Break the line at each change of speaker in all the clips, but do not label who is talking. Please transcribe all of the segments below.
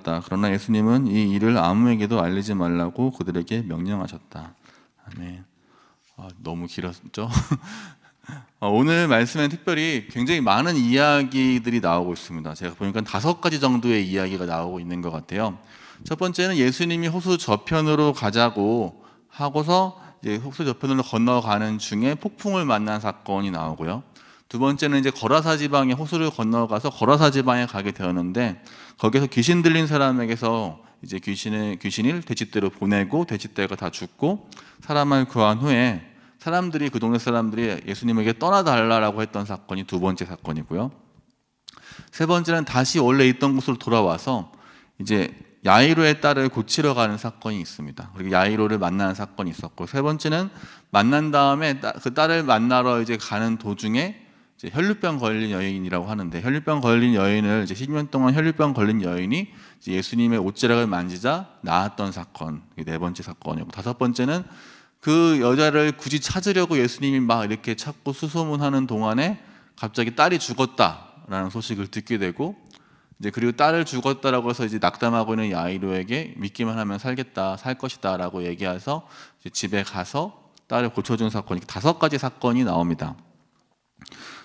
알았다. 그러나 예수님은 이 일을 아무에게도 알리지 말라고 그들에게 명령하셨다. 아멘. 너무 길었죠? 오늘 말씀엔 특별히 굉장히 많은 이야기들이 나오고 있습니다. 제가 보니까 5가지 정도의 이야기가 나오고 있는 것 같아요. 첫 번째는 예수님이 호수 저편으로 가자고 하고서 이제 호수 저편으로 건너가는 중에 폭풍을 만난 사건이 나오고요. 두 번째는 이제 거라사 지방에 호수를 건너가서 거라사 지방에 가게 되었는데 거기서 귀신 들린 사람에게서 이제 귀신을 돼지떼로 보내고 돼지떼가 다 죽고 사람을 구한 후에 사람들이 그 동네 사람들이 예수님에게 떠나달라고 했던 사건이 두 번째 사건이고요. 세 번째는 다시 원래 있던 곳으로 돌아와서 이제 야이로의 딸을 고치러 가는 사건이 있습니다. 그리고 야이로를 만나는 사건이 있었고, 세 번째는 만난 다음에 그 딸을 만나러 이제 가는 도중에 이제 혈류병 걸린 여인이라고 하는데, 혈류병 걸린 여인을 이제 10년 동안 혈류병 걸린 여인이 이제 예수님의 옷자락을 만지자 나았던 사건, 이게 네 번째 사건이고, 다섯 번째는 그 여자를 굳이 찾으려고 예수님이 막 이렇게 찾고 수소문하는 동안에 갑자기 딸이 죽었다라는 소식을 듣게 되고, 이제 그리고 딸을 죽었다라고 해서 이제 낙담하고 있는 야이로에게 믿기만 하면 살겠다, 살 것이다라고 얘기해서 이제 집에 가서 딸을 고쳐준 사건이 5가지 사건이 나옵니다.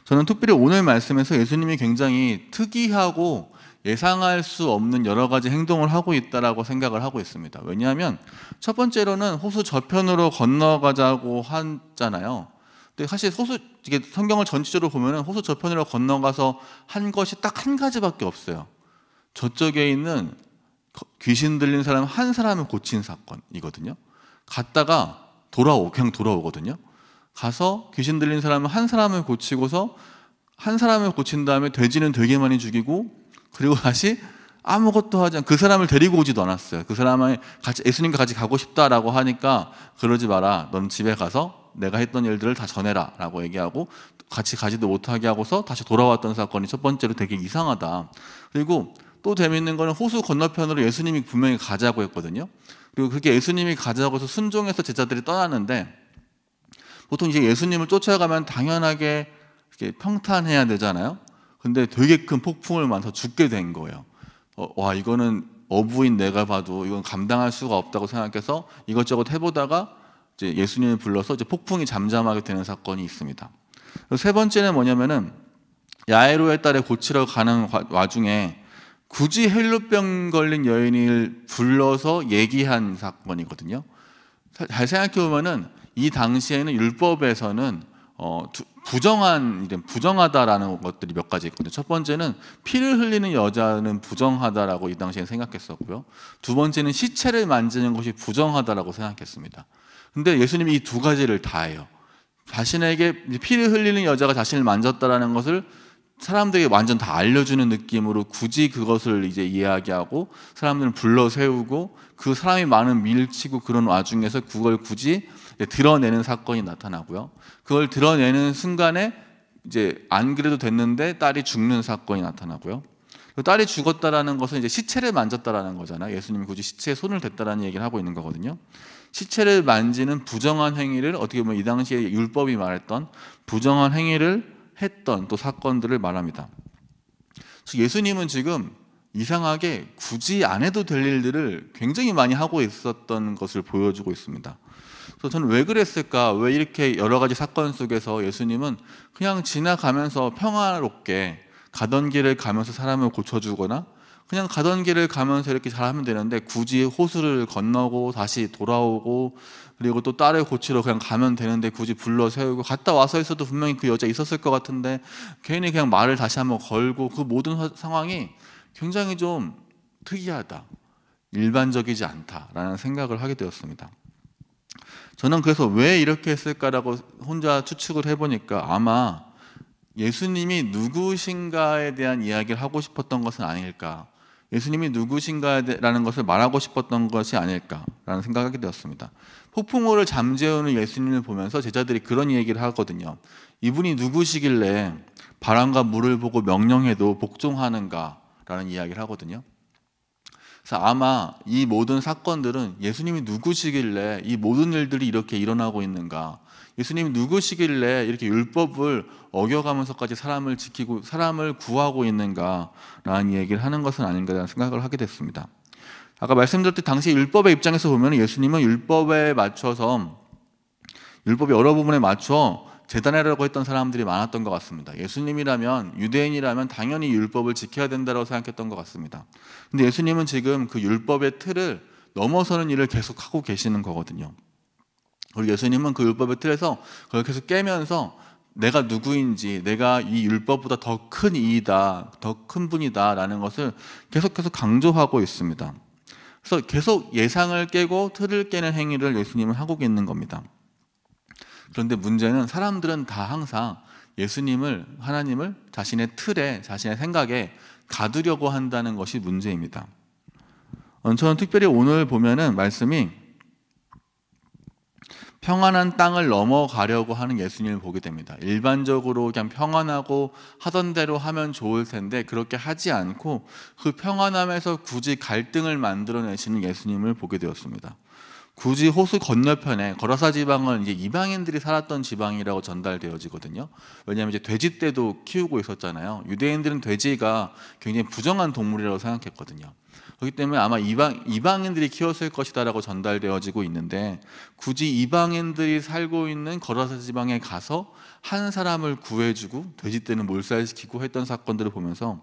저는 특별히 오늘 말씀에서 예수님이 굉장히 특이하고 예상할 수 없는 여러 가지 행동을 하고 있다라고 생각을 하고 있습니다. 왜냐하면 첫 번째로는 호수 저편으로 건너가자고 하잖아요. 근데 사실 이게 성경을 전체적으로 보면은 호수 저편으로 건너가서 한 것이 딱 한 가지밖에 없어요. 저쪽에 있는 귀신 들린 사람 한 사람을 고친 사건이거든요. 갔다가 그냥 돌아오거든요. 가서 귀신 들린 사람 한 사람을 고치고서 한 사람을 고친 다음에 돼지는 되게 많이 죽이고, 그리고 다시 아무것도 하지 않고 그 사람을 데리고 오지도 않았어요. 그 사람을 같이 예수님과 같이 가고 싶다라고 하니까 그러지 마라. 넌 집에 가서 내가 했던 일들을 다 전해라 라고 얘기하고 같이 가지도 못하게 하고서 다시 돌아왔던 사건이 첫 번째로 되게 이상하다. 그리고 또 재밌는 거는 호수 건너편으로 예수님이 분명히 가자고 했거든요. 그리고 그렇게 예수님이 가자고 해서 순종해서 제자들이 떠나는데, 보통 이제 예수님을 쫓아가면 당연하게 이렇게 평탄해야 되잖아요. 근데 되게 큰 폭풍을 맞아서 죽게 된 거예요. 와, 이거는 어부인 내가 봐도 이건 감당할 수가 없다고 생각해서 이것저것 해보다가 이제 예수님을 불러서 이제 폭풍이 잠잠하게 되는 사건이 있습니다. 세 번째는 뭐냐면은 야이로의 딸을 고치러 가는 와중에 굳이 헬루병 걸린 여인을 불러서 얘기한 사건이거든요. 잘 생각해 보면은 이 당시에는 율법에서는 부정하다라는 것들이 몇 가지 있거든요. 첫 번째는 피를 흘리는 여자는 부정하다라고 이 당시에 생각했었고요. 두 번째는 시체를 만지는 것이 부정하다라고 생각했습니다. 근데 예수님이 이 두 가지를 다 해요. 자신에게 피를 흘리는 여자가 자신을 만졌다라는 것을 사람들에게 완전 다 알려주는 느낌으로 굳이 그것을 이제 이야기하고 사람들을 불러 세우고 그 사람이 많은 밀치고 그런 와중에서 그걸 굳이 드러내는 사건이 나타나고요. 그걸 드러내는 순간에 이제 안 그래도 됐는데 딸이 죽는 사건이 나타나고요. 딸이 죽었다라는 것은 이제 시체를 만졌다라는 거잖아요. 예수님이 굳이 시체에 손을 댔다라는 얘기를 하고 있는 거거든요. 시체를 만지는 부정한 행위를, 어떻게 보면 이 당시에 율법이 말했던 부정한 행위를 했던 또 사건들을 말합니다. 예수님은 지금 이상하게 굳이 안 해도 될 일들을 굉장히 많이 하고 있었던 것을 보여주고 있습니다. 그래서 저는 왜 그랬을까? 왜 이렇게 여러 가지 사건 속에서 예수님은 그냥 지나가면서 평화롭게 가던 길을 가면서 사람을 고쳐주거나 그냥 가던 길을 가면서 이렇게 잘하면 되는데 굳이 호수를 건너고 다시 돌아오고 그리고 또 딸을 고치러 그냥 가면 되는데 굳이 불러 세우고, 갔다 와서 있어도 분명히 그 여자 있었을 것 같은데 괜히 그냥 말을 다시 한번 걸고, 그 모든 상황이 굉장히 좀 특이하다, 일반적이지 않다라는 생각을 하게 되었습니다. 저는 그래서 왜 이렇게 했을까라고 혼자 추측을 해보니까 아마 예수님이 누구신가에 대한 이야기를 하고 싶었던 것은 아닐까, 예수님이 누구신가라는 것을 말하고 싶었던 것이 아닐까라는 생각을 하게 되었습니다. 폭풍우를 잠재우는 예수님을 보면서 제자들이 그런 얘기를 하거든요. 이분이 누구시길래 바람과 물을 보고 명령해도 복종하는가라는 이야기를 하거든요. 그래서 아마 이 모든 사건들은 예수님이 누구시길래 이 모든 일들이 이렇게 일어나고 있는가, 예수님이 누구시길래 이렇게 율법을 어겨가면서까지 사람을 지키고 사람을 구하고 있는가라는 얘기를 하는 것은 아닌가라는 생각을 하게 됐습니다. 아까 말씀드렸듯이 당시 율법의 입장에서 보면 예수님은 율법에 맞춰서, 율법의 여러 부분에 맞춰 재단하려고 했던 사람들이 많았던 것 같습니다. 예수님이라면, 유대인이라면 당연히 율법을 지켜야 된다고 생각했던 것 같습니다. 근데 예수님은 지금 그 율법의 틀을 넘어서는 일을 계속하고 계시는 거거든요. 그리고 예수님은 그 율법의 틀에서 그걸 계속 깨면서 내가 누구인지, 내가 이 율법보다 더 큰 이이다, 더 큰 분이다 라는 것을 계속해서 강조하고 있습니다. 그래서 계속 예상을 깨고 틀을 깨는 행위를 예수님은 하고 있는 겁니다. 그런데 문제는 사람들은 다 항상 예수님을, 하나님을 자신의 틀에, 자신의 생각에 가두려고 한다는 것이 문제입니다. 저는 특별히 오늘 보면은 말씀이 평안한 땅을 넘어가려고 하는 예수님을 보게 됩니다. 일반적으로 그냥 평안하고 하던 대로 하면 좋을 텐데 그렇게 하지 않고 그 평안함에서 굳이 갈등을 만들어내시는 예수님을 보게 되었습니다. 굳이 호수 건너편에, 거라사 지방은 이제 이방인들이 살았던 지방이라고 전달되어지거든요. 왜냐하면 이제 돼지떼도 키우고 있었잖아요. 유대인들은 돼지가 굉장히 부정한 동물이라고 생각했거든요. 그렇기 때문에 아마 이방인들이 키웠을 것이다라고 전달되어지고 있는데, 굳이 이방인들이 살고 있는 거라사 지방에 가서 한 사람을 구해주고 돼지떼는 몰살시키고 했던 사건들을 보면서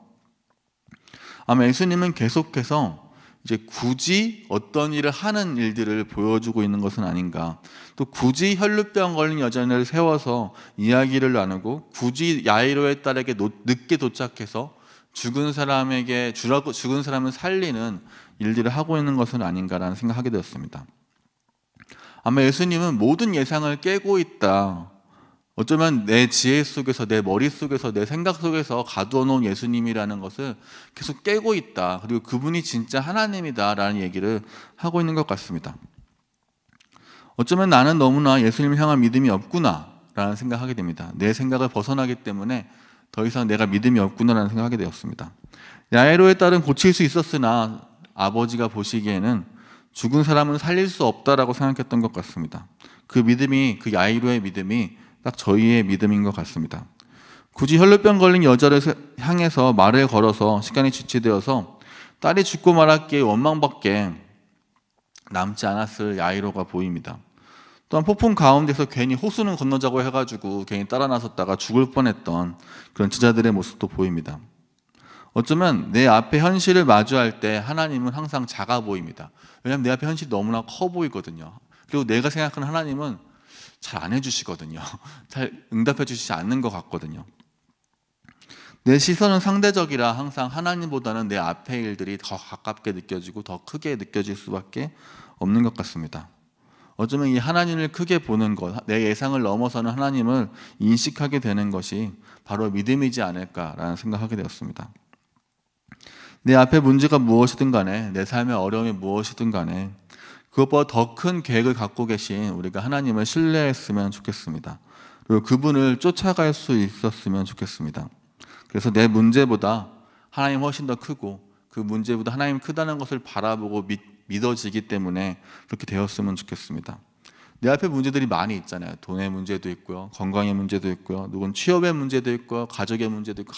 아마 예수님은 계속해서 이제 굳이 어떤 일을 하는 일들을 보여주고 있는 것은 아닌가, 또 굳이 혈루병 걸린 여자를 세워서 이야기를 나누고 굳이 야이로의 딸에게 늦게 도착해서 죽은 사람을 살리는 일들을 하고 있는 것은 아닌가라는 생각하게 되었습니다. 아마 예수님은 모든 예상을 깨고 있다, 어쩌면 내 지혜 속에서, 내 머릿속에서, 내 생각 속에서 가두어 놓은 예수님이라는 것을 계속 깨고 있다, 그리고 그분이 진짜 하나님이다라는 얘기를 하고 있는 것 같습니다. 어쩌면 나는 너무나 예수님을 향한 믿음이 없구나 라는 생각하게 됩니다. 내 생각을 벗어나기 때문에 더 이상 내가 믿음이 없구나라는 생각하게 되었습니다. 야이로의 딸은 고칠 수 있었으나 아버지가 보시기에는 죽은 사람은 살릴 수 없다라고 생각했던 것 같습니다. 그 믿음이, 그 야이로의 믿음이 딱 저희의 믿음인 것 같습니다. 굳이 혈루병 걸린 여자를 향해서 말을 걸어서 시간이 지체되어서 딸이 죽고 말았기에 원망밖에 남지 않았을 야이로가 보입니다. 또한 폭풍 가운데서 괜히 호수는 건너자고 해가지고 괜히 따라 나섰다가 죽을 뻔했던 그런 제자들의 모습도 보입니다. 어쩌면 내 앞에 현실을 마주할 때 하나님은 항상 작아 보입니다. 왜냐하면 내 앞에 현실이 너무나 커 보이거든요. 그리고 내가 생각하는 하나님은 잘 안 해주시거든요. 잘 응답해 주시지 않는 것 같거든요. 내 시선은 상대적이라 항상 하나님보다는 내 앞의 일들이 더 가깝게 느껴지고 더 크게 느껴질 수밖에 없는 것 같습니다. 어쩌면 이 하나님을 크게 보는 것, 내 예상을 넘어서는 하나님을 인식하게 되는 것이 바로 믿음이지 않을까라는 생각하게 되었습니다. 내 앞에 문제가 무엇이든 간에, 내 삶의 어려움이 무엇이든 간에 그것보다 더 큰 계획을 갖고 계신 우리가 하나님을 신뢰했으면 좋겠습니다. 그리고 그분을 쫓아갈 수 있었으면 좋겠습니다. 그래서 내 문제보다 하나님 훨씬 더 크고 그 문제보다 하나님 크다는 것을 바라보고 믿어지기 때문에 그렇게 되었으면 좋겠습니다. 내 앞에 문제들이 많이 있잖아요. 돈의 문제도 있고요, 건강의 문제도 있고요, 누군 취업의 문제도 있고요, 가족의 문제도 있고,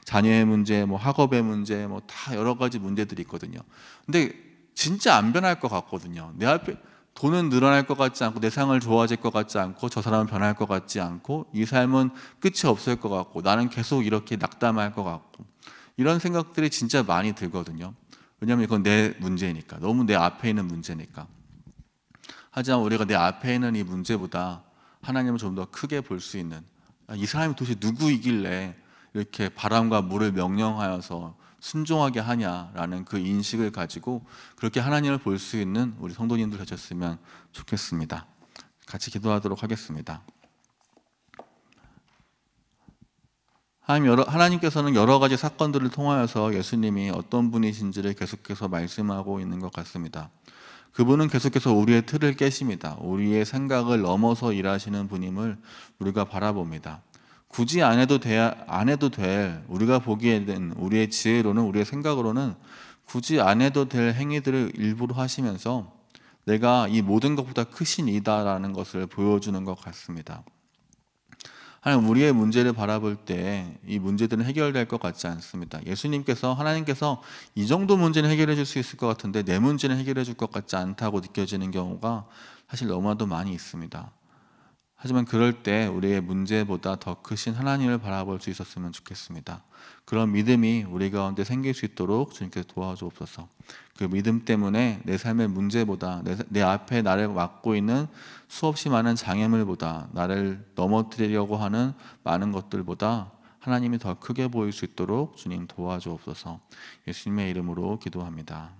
자녀의 문제, 학업의 문제, 다 여러 가지 문제들이 있거든요. 근데 진짜 안 변할 것 같거든요. 내 앞에 돈은 늘어날 것 같지 않고, 내 삶을 좋아질 것 같지 않고, 저 사람은 변할 것 같지 않고, 이 삶은 끝이 없을 것 같고, 나는 계속 이렇게 낙담할 것 같고, 이런 생각들이 진짜 많이 들거든요. 왜냐하면 이건 내 문제니까, 너무 내 앞에 있는 문제니까. 하지만 우리가 내 앞에 있는 이 문제보다 하나님을 좀 더 크게 볼 수 있는, 이 사람이 도대체 누구이길래 이렇게 바람과 물을 명령하여서 순종하게 하냐라는 그 인식을 가지고 그렇게 하나님을 볼 수 있는 우리 성도님들 되셨으면 좋겠습니다. 같이 기도하도록 하겠습니다. 하나님께서는 여러 가지 사건들을 통하여서 예수님이 어떤 분이신지를 계속해서 말씀하고 있는 것 같습니다. 그분은 계속해서 우리의 틀을 깨십니다. 우리의 생각을 넘어서 일하시는 분임을 우리가 바라봅니다. 굳이 안 해도 될, 우리가 보기에는, 우리의 지혜로는, 우리의 생각으로는 굳이 안 해도 될 행위들을 일부러 하시면서 내가 이 모든 것보다 크신 이다라는 것을 보여주는 것 같습니다. 하나님, 우리의 문제를 바라볼 때 이 문제들은 해결될 것 같지 않습니다. 하나님께서 이 정도 문제는 해결해 줄 수 있을 것 같은데 내 문제는 해결해 줄 것 같지 않다고 느껴지는 경우가 사실 너무나도 많이 있습니다. 하지만 그럴 때 우리의 문제보다 더 크신 하나님을 바라볼 수 있었으면 좋겠습니다. 그런 믿음이 우리 가운데 생길 수 있도록 주님께서 도와주옵소서. 그 믿음 때문에 내 삶의 문제보다 내 앞에 나를 막고 있는 수없이 많은 장애물보다 나를 넘어뜨리려고 하는 많은 것들보다 하나님이 더 크게 보일 수 있도록 주님 도와주옵소서. 예수님의 이름으로 기도합니다.